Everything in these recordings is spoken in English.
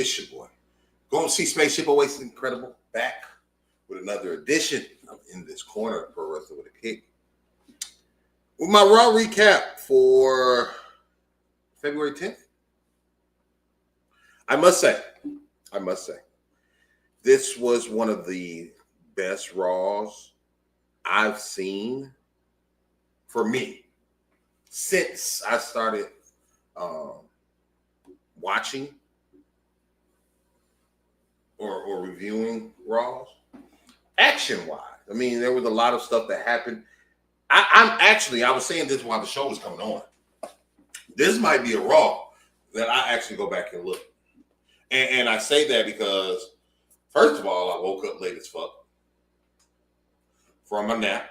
It's your boy. Go and see Spaceship Oasis Incredible back with another edition of In This Corner, Pro Wrestling with a Kick. With my Raw recap for February 10th. I must say, this was one of the best Raws I've seen for me since I started watching or reviewing Raws. Action-wise, I mean, there was a lot of stuff that happened. I was saying this while the show was coming on. This might be a Raw that I actually go back and look. And I say that because, first of all, I woke up late as fuck from my nap.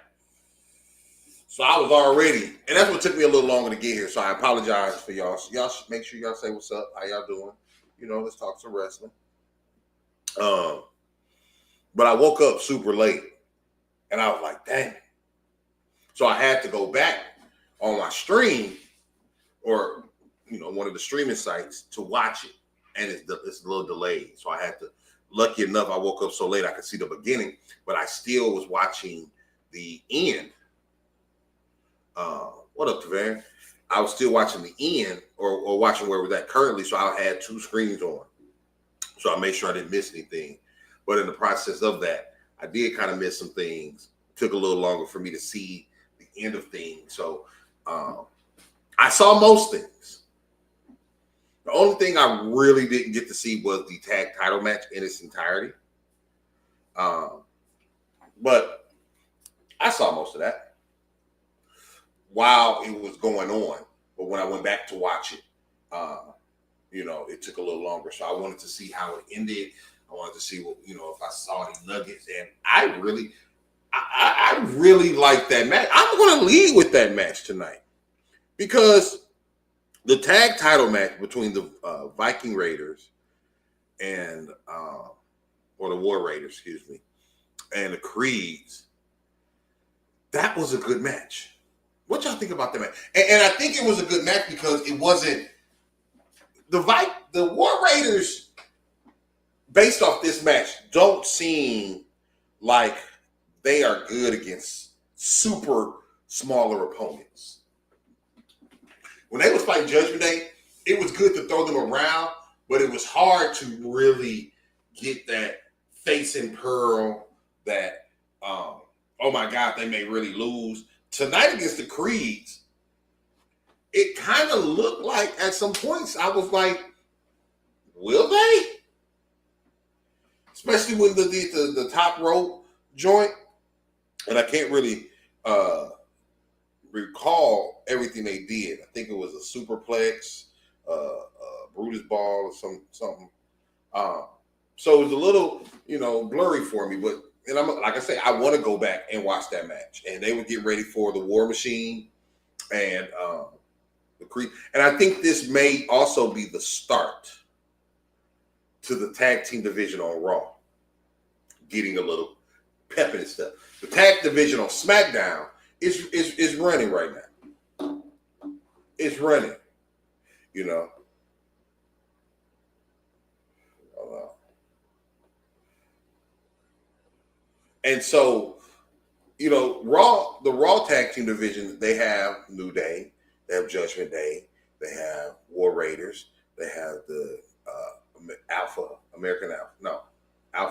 So I was already, and that's what took me a little longer to get here. So I apologize for y'all. Y'all should make sure y'all say what's up. How y'all doing? You know, let's talk some wrestling. But I woke up super late, and I was like, dang. So I had to go back on my stream or, you know, one of the streaming sites to watch it. And it's a little delayed. So I had to, lucky enough, I woke up so late I could see the beginning, but I still was watching the end. What up, Tavan? I was still watching the end or watching where we're at currently. So I had two screens on. So I made sure I didn't miss anything. But in the process of that, I did kind of miss some things. It took a little longer for me to see the end of things. So I saw most things. The only thing I really didn't get to see was the tag title match in its entirety. But I saw most of that while it was going on. But when I went back to watch it, you know, it took a little longer. So I wanted to see how it ended. I wanted to see what, you know, if I saw any nuggets. And I really like that match. I'm going to lead with that match tonight because the tag title match between the Viking Raiders and, or the War Raiders, excuse me, and the Creeds, that was a good match. What y'all think about that match? And I think it was a good match because it wasn't the War Raiders, based off this match, don't seem like they are good against super smaller opponents. When they was fighting Judgment Day, it was good to throw them around, but it was hard to really get that face and pearl that, oh my God, they may really lose. Tonight against the Creeds, it kind of looked like at some points I was like, will they? Especially with the top rope joint. And I can't really recall everything they did. I think it was a superplex, Brutus ball or something. So it was a little, you know, blurry for me. But and I'm like I say, I want to go back and watch that match. And they would get ready for the War Machine and the Creed. And I think this may also be the start to the tag team division on Raw, getting a little pep and stuff. The tag division on SmackDown is running right now. It's running, you know. And so, you know, the Raw tag team division, they have New Day, they have Judgment Day, they have War Raiders, they have the Alpha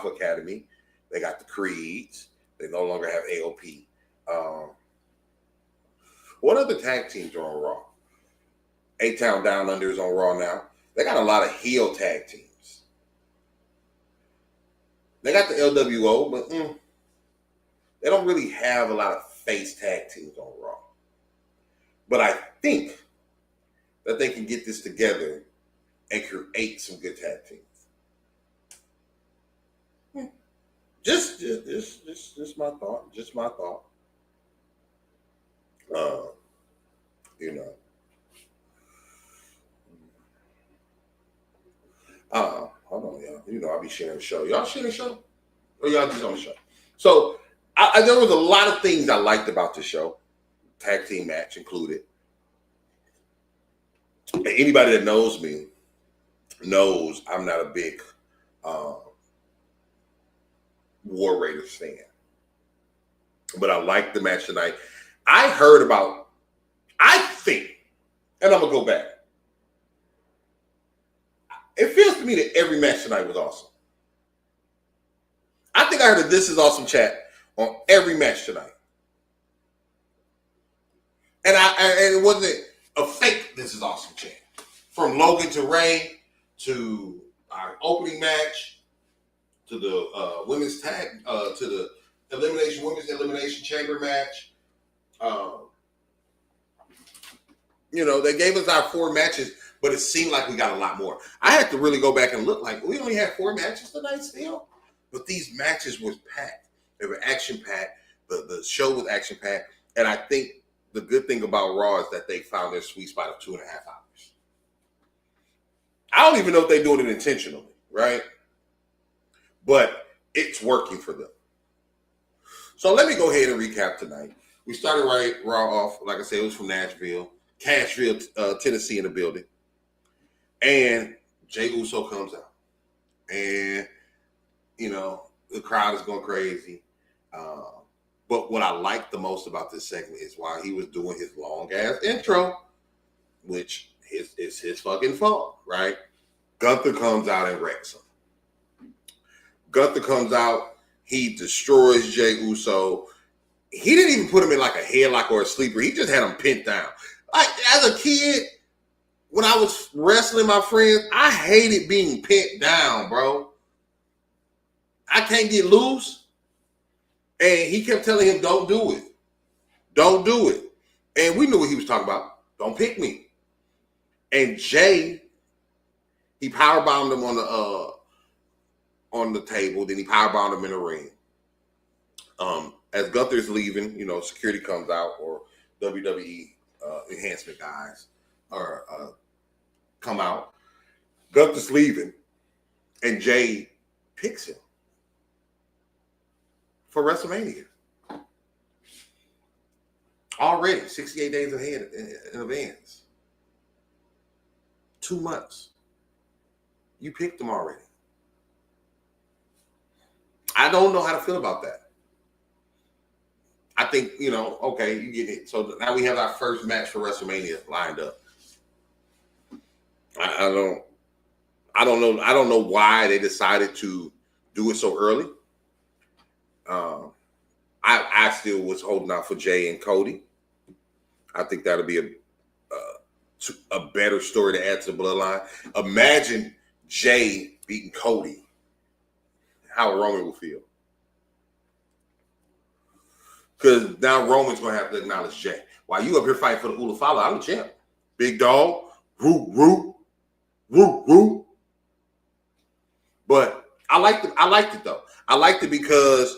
Academy, they got the Creeds, they no longer have AOP. What other tag teams are on Raw? A-Town Down Under is on Raw now. They got a lot of heel tag teams. They got the LWO, but they don't really have a lot of face tag teams on Raw. But I think that they can get this together and create some good tag teams. Just my thought. Just my thought. You know. Hold on, y'all. You know I'll be sharing the show. Y'all sharing the show? Or y'all just on the show? So there was a lot of things I liked about the show. Tag team match included. And anybody that knows me knows I'm not a big War Raiders fan. But I like the match tonight. I think, and I'm going to go back. It feels to me that every match tonight was awesome. I think I heard a This Is Awesome chat on every match tonight. And it wasn't a fake This Is Awesome chant. From Logan to Rey to our opening match to the women's tag, to the women's elimination chamber match. They gave us our 4 matches, but it seemed like we got a lot more. I had to really go back and look, like, we only had 4 matches tonight still. But these matches was packed. They were action-packed. The show was action-packed. And I think the good thing about Raw is that they found their sweet spot of 2.5 hours. I don't even know if they're doing it intentionally, right? But it's working for them. So let me go ahead and recap tonight. We started Raw off, like I said, it was from Nashville, Tennessee in the building. And Jy Uso comes out. And, the crowd is going crazy. But what I like the most about this segment is while he was doing his long-ass intro, which is his fucking fault, right? Gunther comes out and wrecks him. Gunther comes out. He destroys Jy Uso. He didn't even put him in like a headlock or a sleeper. He just had him pinned down. Like, as a kid, when I was wrestling my friends, I hated being pinned down, bro. I can't get loose. And he kept telling him, don't do it. Don't do it. And we knew what he was talking about. Don't pick me. And Jay, he powerbombed him on the table. Then he powerbombed him in the ring. As Gunther's leaving, security comes out, or WWE enhancement guys come out. Gunther's leaving, and Jay picks him for WrestleMania. Already, 68 days ahead in advance. 2 months. You picked him already. I don't know how to feel about that. I think, okay, you get it. So now we have our first match for WrestleMania lined up. I don't know why they decided to do it so early. I still was holding out for Jay and Cody. I think that'll be a better story to add to the bloodline. Imagine Jay beating Cody. How Roman will feel. Because now Roman's going to have to acknowledge Jay. While you up here fighting for the Ula Fala, I'm the champ. Big dog. Woo, woo. Woo, woo. But I liked it though. I liked it because,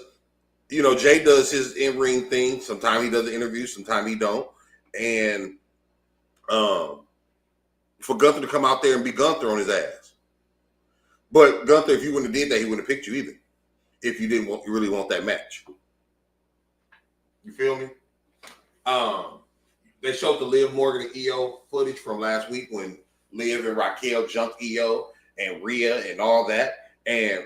Jay does his in-ring thing. Sometimes he does an interview. Sometimes he don't. And for Gunther to come out there and be Gunther on his ass. But Gunther, if you wouldn't have did that, he wouldn't have picked you either. If you really want that match. You feel me? They showed the Liv Morgan and EO footage from last week when Liv and Raquel jumped EO and Rhea and all that. And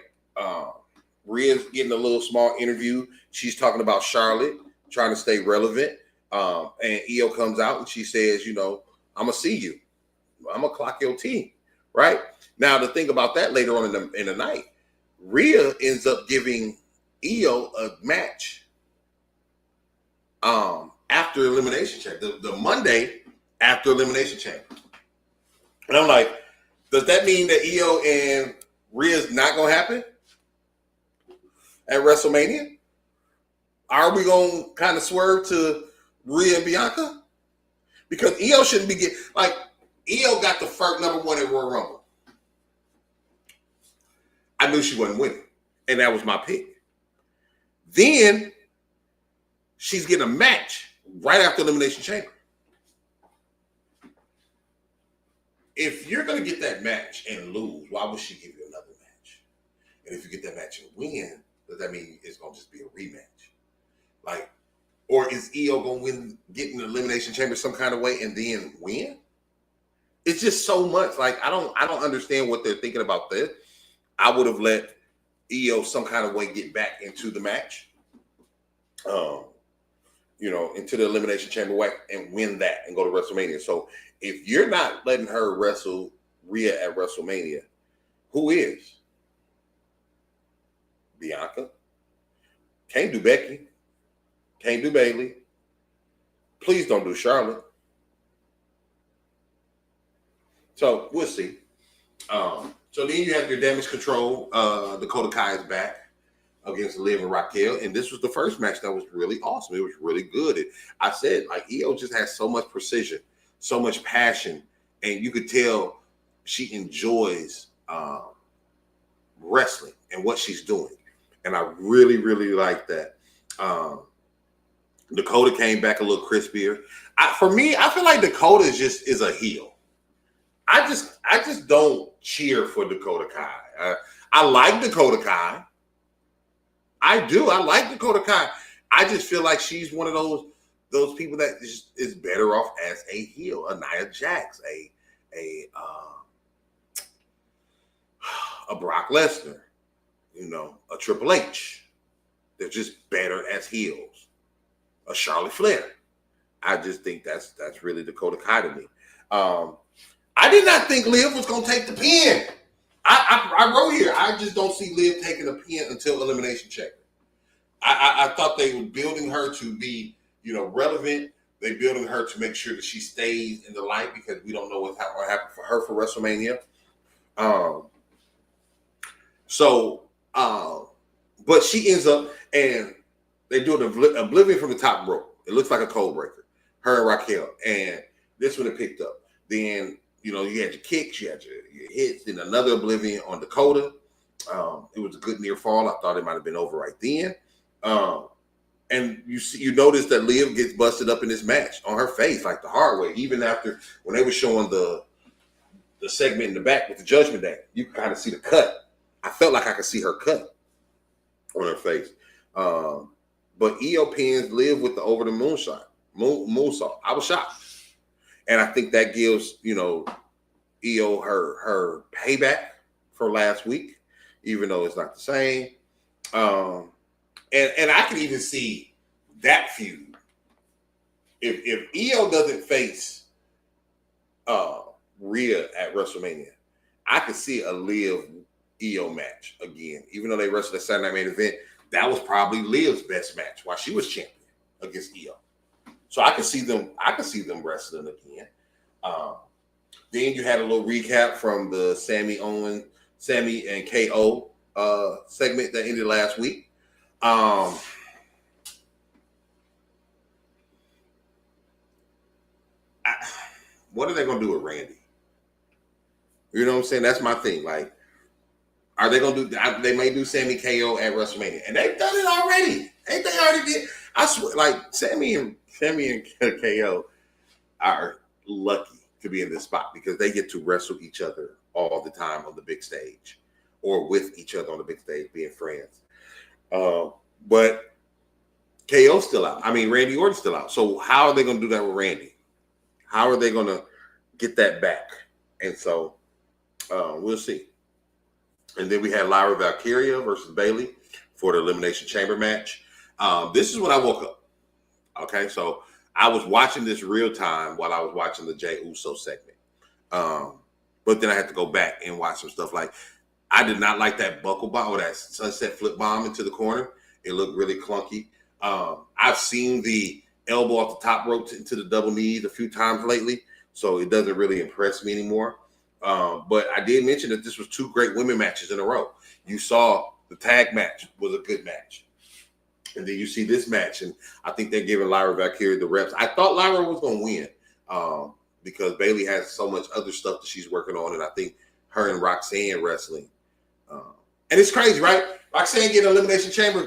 Rhea's getting a little small interview. She's talking about Charlotte, trying to stay relevant. And EO comes out and she says, I'm going to see you. I'm going to clock your team. Right? Now, the thing about that later on in the night, Rhea ends up giving EO a match after Elimination Chamber, the Monday after Elimination Chamber. And I'm like, does that mean that EO and Rhea's not going to happen at WrestleMania? Are we going to kind of swerve to Rhea and Bianca? Because EO shouldn't be getting, EO got the first number 1 at Royal Rumble. I knew she wasn't winning, and that was my pick. Then she's getting a match right after Elimination Chamber. If you're going to get that match and lose, why would she give you another match? And if you get that match and win, does that mean it's going to just be a rematch? Or is EO going to get in the Elimination Chamber some kind of way and then win? It's just so much. Like I don't understand what they're thinking about this. I would have let Io some kind of way get back into the match, into the Elimination Chamber and win that and go to WrestleMania. So if you're not letting her wrestle Rhea at WrestleMania, who is? Bianca. Can't do Becky. Can't do Bayley. Please don't do Charlotte. So we'll see. So then you have your Damage Control. Dakota Kai is back against Liv and Raquel. And this was the first match that was really awesome. It was really good. I said, like, Io just has so much precision, so much passion. And you could tell she enjoys wrestling and what she's doing. And I really, really like that. Dakota came back a little crispier. For me, I feel like Dakota is a heel. I just don't cheer for Dakota Kai. I like Dakota Kai. I do. I like Dakota Kai. I just feel like she's one of those people that is better off as a heel, a Nia Jax, a Brock Lesnar, a Triple H. They're just better as heels. A Charlotte Flair. I just think that's really Dakota Kai to me. I did not think Liv was going to take the pin. I wrote here, I just don't see Liv taking a pin until Elimination Chamber. I thought they were building her to be, relevant. They're building her to make sure that she stays in the light because we don't know what happened for her for WrestleMania. But she ends up, and they do an Oblivion from the top rope. It looks like a code breaker. Her and Raquel. And this one it picked up. Then, you had your kicks, you had your hits, then another Oblivion on Dakota. It was a good near fall. I thought it might have been over right then. And you notice that Liv gets busted up in this match on her face, like the hard way. Even after when they were showing the segment in the back with the Judgment Day, you can kind of see the cut. I felt like I could see her cut on her face. But Io pins Liv with the over the moonsault. I was shocked. And I think that gives, Io her payback for last week, even though it's not the same. And I can even see that feud. If Io doesn't face Rhea at WrestleMania, I could see a Liv Io match again. Even though they wrestled at Saturday Night Main Event, that was probably Liv's best match while she was champion against Io. So I could see them wrestling again. Then you had a little recap from the Sammy and KO segment that ended last week. What are they going to do with Randy? You know what I'm saying? That's my thing. Like, are they going to do? They may do Sammy KO at WrestleMania, and they've done it already. Ain't they already did? I swear, like Sammy and KO are lucky to be in this spot because they get to wrestle each other all the time on the big stage, or with each other on the big stage, being friends. But KO's still out. I mean, Randy Orton's still out. So how are they going to do that with Randy? How are they going to get that back? And so we'll see. And then we had Lyra Valkyria versus Bayley for the Elimination Chamber match. This is when I woke up. Okay, so I was watching this real time while I was watching the Jy Uso segment. But then I had to go back and watch some stuff. Like, I did not like that buckle bomb or that sunset flip bomb into the corner. It looked really clunky. I've seen the elbow off the top rope into the double knees a few times lately, so it doesn't really impress me anymore. But I did mention that this was two great women matches in a row. You saw the tag match was a good match. And then you see this match, and I think they're giving Lyra Valkyria the reps. I thought Lyra was going to win because Bayley has so much other stuff that she's working on, and I think her and Roxanne wrestling. And it's crazy, right? Roxanne getting an Elimination Chamber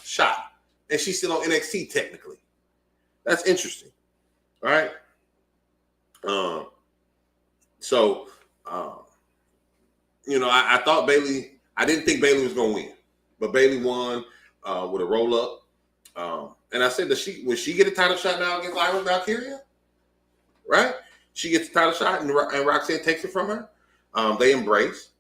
shot, and she's still on NXT technically. That's interesting, all right? I thought Bayley. I didn't think Bayley was going to win, but Bayley won with a roll up. And I said, will she get a title shot now against Lyra Valkyria? Right? She gets the title shot, and Roxanne takes it from her. They embrace,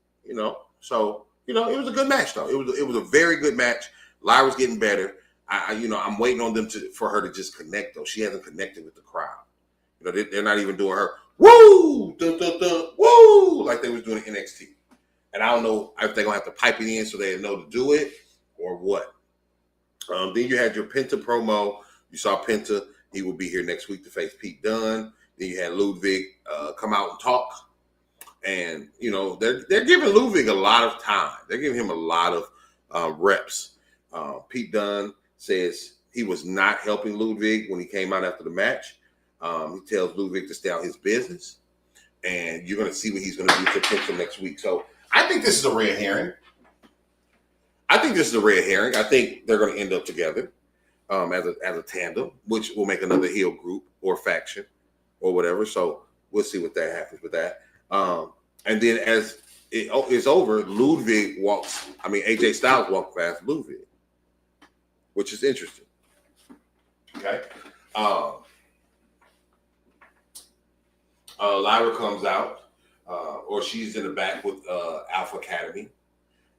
So it was a good match, though. It was a very good match. Lyra's getting better. I'm waiting on them for her to just connect, though. She hasn't connected with the crowd. They're not even doing her woo, dun, dun, dun, woo, like they was doing in NXT. And I don't know if they're gonna have to pipe it in so they know to do it or what. Then you had your Penta promo. You saw Penta. He will be here next week to face Pete Dunne. Then you had Ludwig come out and talk. And, they're giving Ludwig a lot of time. They're giving him a lot of reps. Pete Dunne says he was not helping Ludwig when he came out after the match. He tells Ludwig to stay out his business. And you're going to see what he's going to do to Penta next week. So I think this is a red herring. I think they're going to end up together as a tandem, which will make another heel group or faction or whatever. So we'll see what that happens with that. And then as it's over, AJ Styles walked past Ludwig, which is interesting. Okay. Lyra comes out, or she's in the back with Alpha Academy.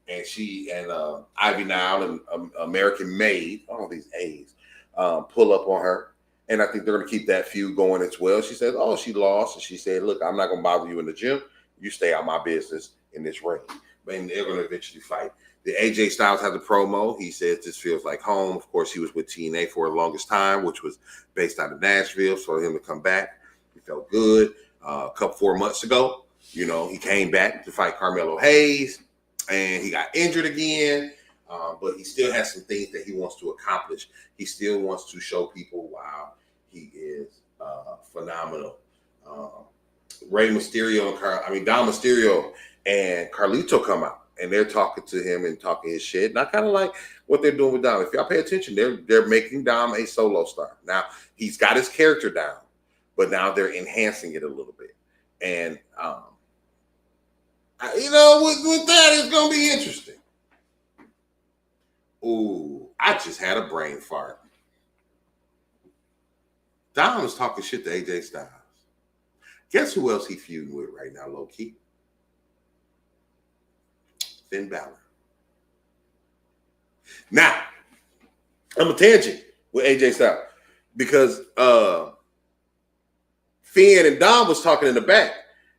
And she and Ivy Nile and American Maid, all these A's, pull up on her. And I think they're going to keep that feud going as well. She says, she lost. And she said, look, I'm not going to bother you in the gym. You stay out my business in this ring. And they're going to eventually fight. The AJ Styles has a promo. He says this feels like home. Of course, he was with TNA for the longest time, which was based out of Nashville. So for him to come back, he felt good. 4 months ago, he came back to fight Carmelo Hayes. And he got injured again, but he still has some things that he wants to accomplish. He still wants to show people, wow, he is phenomenal. Rey Mysterio Dom Mysterio and Carlito come out, and they're talking to him and talking his shit. And I kind of like what they're doing with Dom. If y'all pay attention, they're making Dom a solo star. Now, he's got his character down, but now they're enhancing it a little bit. And with that, it's going to be interesting. Ooh, I just had a brain fart. Dom is talking shit to AJ Styles. Guess who else he feuding with right now, low-key? Finn Balor. Now, I'm a tangent with AJ Styles because Finn and Dom was talking in the back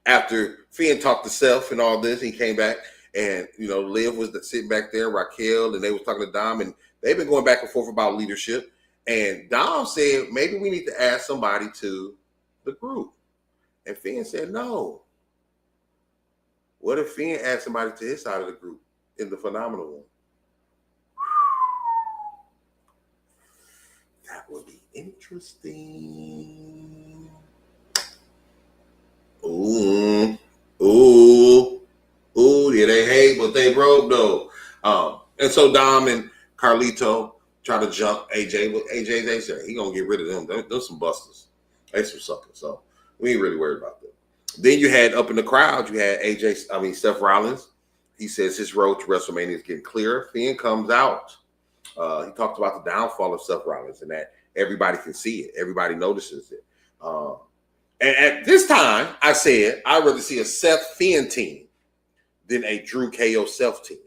after Finn talked to Seth and all this. He came back and, Liv was sitting back there, Raquel, and they was talking to Dom, and they've been going back and forth about leadership. And Dom said, maybe we need to add somebody to the group. And Finn said, no. What if Finn asked somebody to his side of the group in the phenomenal one? That would be interesting. Ooh, yeah, they hate, but they broke though. And so Dom and Carlito try to jump AJ, but they said he gonna get rid of them. They're some busters. They some suckers. So we ain't really worried about them. Then you had up in the crowd, you had Seth Rollins. He says his road to WrestleMania is getting clearer. Finn comes out. He talked about the downfall of Seth Rollins and that everybody can see it. Everybody notices it. And at this time, I said I'd rather see a Seth Finn team than a Drew KO Seth team.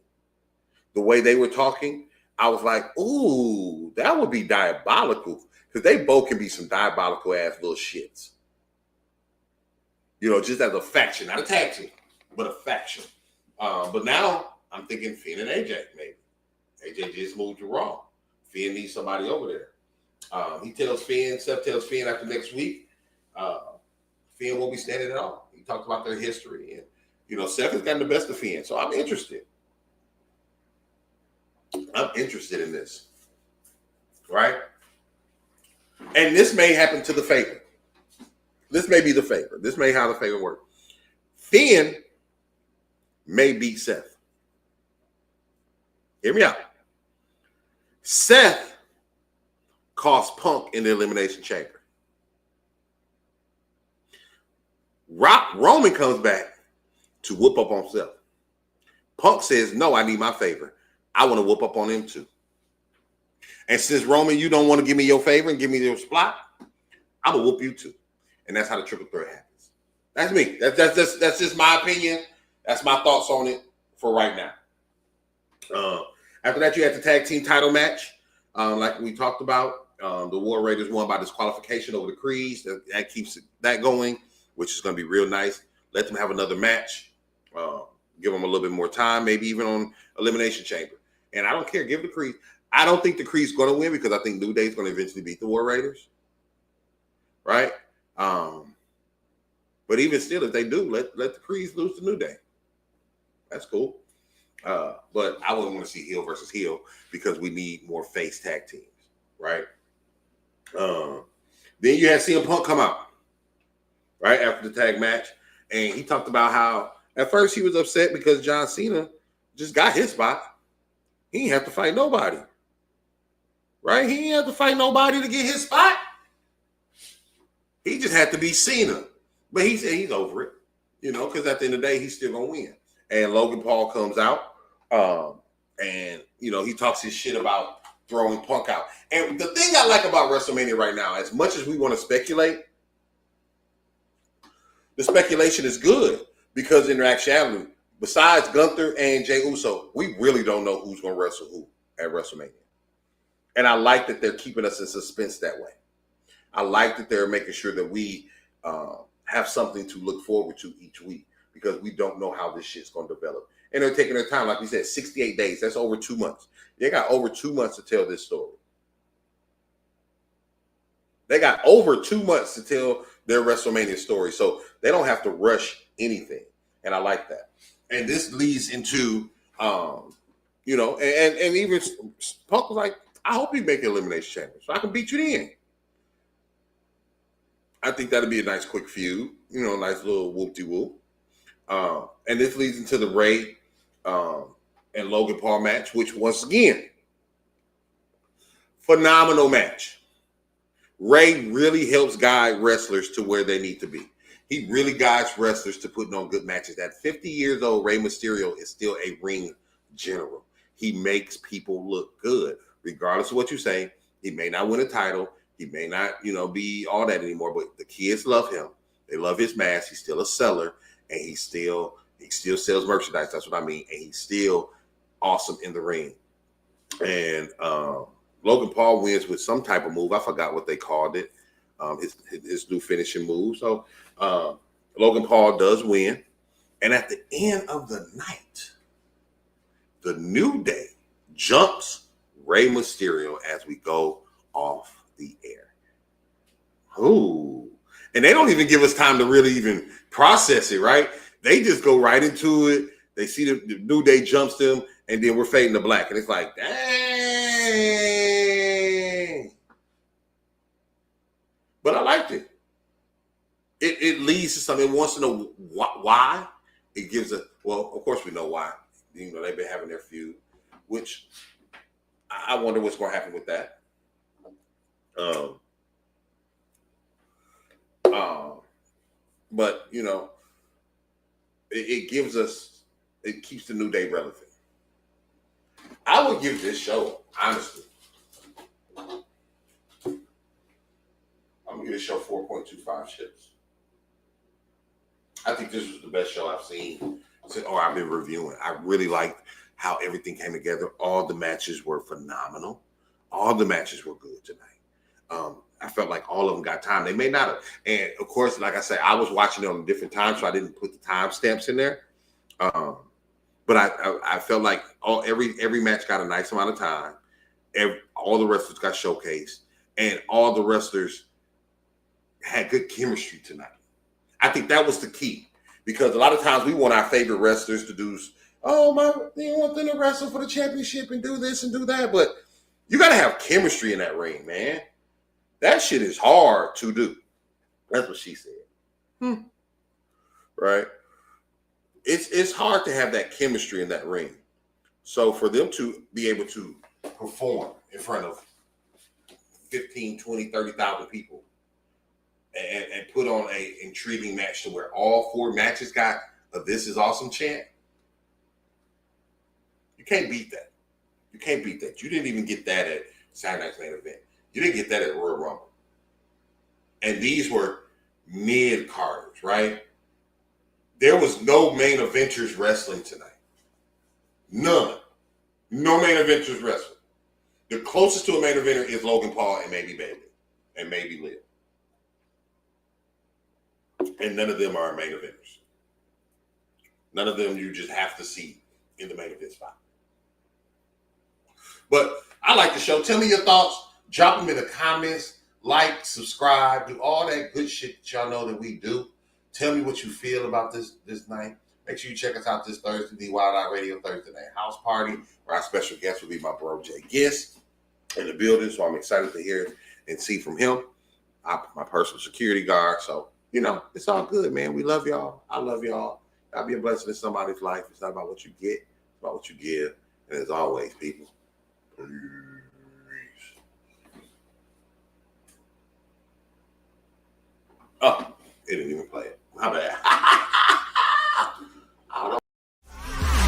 The way they were talking, I was like, ooh, that would be diabolical. Because they both can be some diabolical ass little shits. Just as a faction, not a tag team, but a faction. But now I'm thinking Finn and AJ, maybe. AJ just moved to Raw. Finn needs somebody over there. Seth tells Finn after next week, Finn won't be standing at all. He talked about their history. And, Seth has gotten the best of Finn. So I'm interested. I'm interested in this. Right? And this may happen to the favor. This may be the favor. This may how the favor works. Finn may beat Seth. Hear me out. Seth cost Punk in the Elimination Chamber. Roman comes back to whoop up on Seth. Punk says, no, I need my favor. I want to whoop up on him too. And since Roman, you don't want to give me your favor and give me your spot, I'm going to whoop you too. And that's how the triple threat happens. That's me. That's just my opinion. That's my thoughts on it for right now. After that, you had the tag team title match. Like we talked about, the War Raiders won by disqualification over the Creeds. That keeps that going, which is going to be real nice. Let them have another match. Give them a little bit more time, maybe even on Elimination Chamber. And I don't care. Give the Creed. I don't think the Creed's going to win because I think New Day is going to eventually beat the War Raiders. Right? But even still, if they do, let the Creeds lose to New Day. That's cool. But I wouldn't want to see heel versus heel because we need more face tag teams, right? Then you had CM Punk come out, right, after the tag match. And he talked about how at first he was upset because John Cena just got his spot. He didn't have to fight nobody, right? He didn't have to fight nobody to get his spot. He just had to be Cena. But he said he's over it, because at the end of the day, he's still going to win. And Logan Paul comes out, and, he talks his shit about throwing Punk out. And the thing I like about WrestleMania right now, as much as we want to speculate, the speculation is good because in actuality, besides Gunther and Jy Uso, we really don't know who's going to wrestle who at WrestleMania. And I like that they're keeping us in suspense that way. I like that they're making sure that we have something to look forward to each week because we don't know how this shit's going to develop. And they're taking their time. Like we said, 68 days. That's over 2 months. They got over 2 months to tell this story. They got over 2 months to tell their WrestleMania story. So they don't have to rush anything. And I like that. And this leads into, and even Punk was like, I hope you make an Elimination Chamber so I can beat you then. I think that'd be a nice quick feud, nice little whoop-de-whoop. And this leads into the Rey and Logan Paul match, which once again, phenomenal match. Rey really helps guide wrestlers to where they need to be. He really guides wrestlers to putting on good matches. At 50 years old, Rey Mysterio is still a ring general. He makes people look good, regardless of what you say. He may not win a title. He may not, be all that anymore, but the kids love him. They love his mask. He's still a seller, and he still sells merchandise. That's what I mean. And he's still awesome in the ring. And Logan Paul wins with some type of move. I forgot what they called it. His new finishing move. So Logan Paul does win. And at the end of the night, the New Day jumps Rey Mysterio as we go off the air. Ooh. And they don't even give us time to really even process it, right? They just go right into it. They see the New Day jumps them, and then we're fading to black. And it's like, dang. But I liked it. It leads to something. It wants to know why. It gives a, well, of course we know why. They've been having their feud, which I wonder what's going to happen with that. But it gives us, it keeps the New Day relevant. I would give this show, honestly, I'm gonna give this show 4.25 chips. I think this was the best show I've seen or I've been reviewing. I really liked how everything came together. All the matches were phenomenal. All the matches were good tonight. I felt like all of them got time. They may not have. And of course, like I said, I was watching it on a different time, so I didn't put the time stamps in there. But I felt like every match got a nice amount of time. All the wrestlers got showcased, and all the wrestlers had good chemistry tonight. I think that was the key, because a lot of times we want our favorite wrestlers to do, they want them to wrestle for the championship and do this and do that, but you got to have chemistry in that ring, man. That shit is hard to do. That's what she said. Right? It's hard to have that chemistry in that ring. So for them to be able to perform in front of 15, 20, 30,000 people and put on a intriguing match to where all 4 matches got a "This is awesome" chant, you can't beat that. You can't beat that. You didn't even get that at Saturday Night's Main Event. You didn't get that at Royal Rumble. And these were mid-carders, right? There was no main eventers wrestling tonight. None. No main eventers wrestling. The closest to a main eventer is Logan Paul and maybe Bailey. And maybe Liv. And none of them are main eventers. None of them you just have to see in the main event spot. But I like the show. Tell me your thoughts. Drop them in the comments. Like, subscribe, do all that good shit that y'all know that we do. Tell me what you feel about this night. Make sure you check us out this Thursday, the Wild Out Radio Thursday Night House Party, where our special guest will be my bro Jay Gist in the building. So I'm excited to hear and see from him. My personal security guard. So, you know, it's all good, man. We love y'all. I love y'all. Y'all be a blessing in somebody's life. It's not about what you get. It's about what you give. And as always, people, peace. Oh, it didn't even play it. My bad. I don't know.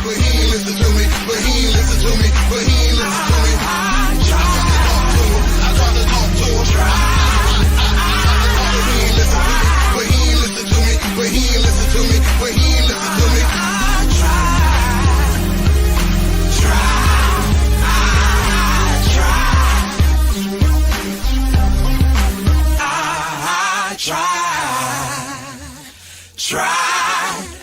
But he ain't listen to me. But he ain't listen to me. But he ain't listen to me. I tried to talk to him. But he ain't listen to me. But he ain't listen to me. But he ain't listen to me. But he ain't listen to me. Try.